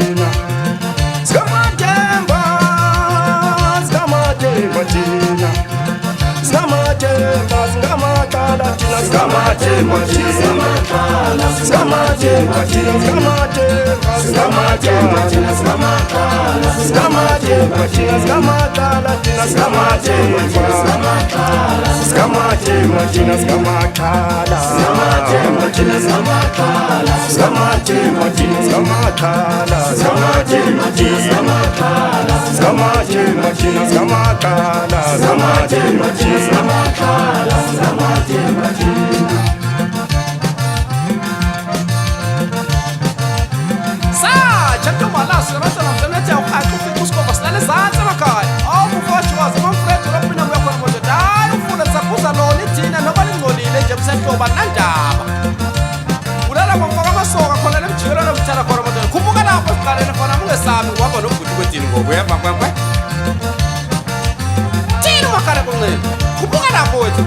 thina Skamathemba Skamathemba thina Skamathemba Skamakala thina Skamathemba thina Skamathemba thina Skamathemba thina Skamakala Skamathemba thina Skamakala thina Skamathemba Skamathemba thina Skamakala Skamathemba thina Skamakala Skamathemba thina Skamakala Skamathemba thina Skamakala Skamathemba thina Skamakala Skamathemba thina Skamakala Skamathemba thina Janto malas, rata na tana tau ka tu fitus ko bas lale za tana kai. Au ku fa chwa zaman freto rapi na mwa kwa moja dai u funa za kuza no ni tina no bali ngoli le jabsa to bananda. Ulala kwa kwa masoka kwa lale mchira na mchara kwa moja. Kumbuka na kwa kale na kwa munga sami wako no kutu kwa tini ngwe pa kwa. Tini makara kwa ngwe. Kumbuka na kwa wetu.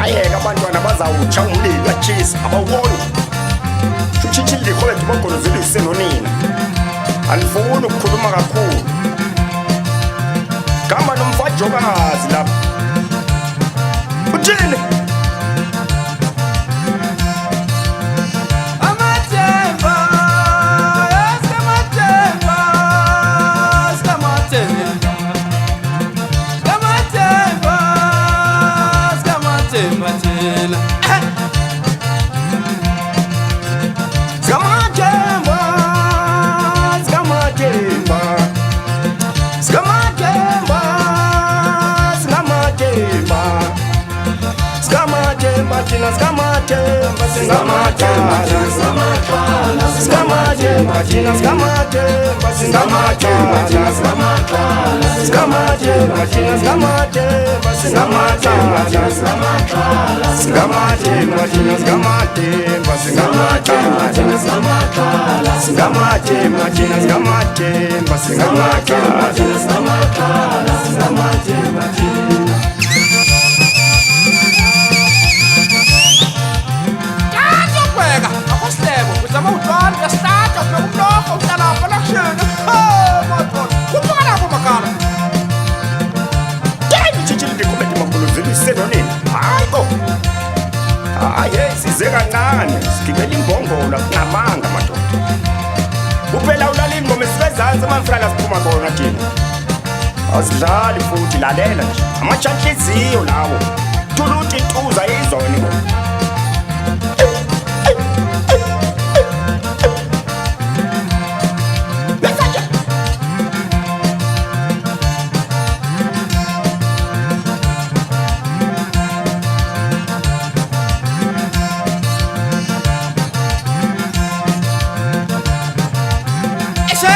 Ayeka bantwana bazawutsha umlilo atshisa abawuboni Chuchichili khola tibakolo zilise nonina Alifuni ukukhuluma kakhulu Kama nomfajokazi lapha Uthini Amathemba Skamathemba Skamathemba Skamathemba Skamathemba thina Skamathemba Skamathemba Skamathemba Skamathemba Skamathemba thina Skamathemba Skamathemba Skamathemba thina Skamathemba Skamathemba thina Skamathemba thina Skamathemba Skamathemba thina Skamathemba thina Skamathemba Skamathemba thina Skamathemba thina Skamathemba Skamathemba thina Skamathemba thina Kwega, akosebo, kuzama utwala, uyastata, unomloko, usalapha, nakushena. Madod, kumbuka lapho makala. Yini chichili ndikhule ndimakulu zilise nonini Hayi Hayi size kancane sigibela imbongola kunamanga madoda Uphela ulala ingoma esizezansi manfrana siphuma khona thina Asidlali futhi lalela nje amachantliziyo lawo Tuluthi tuza izoni ngo Ese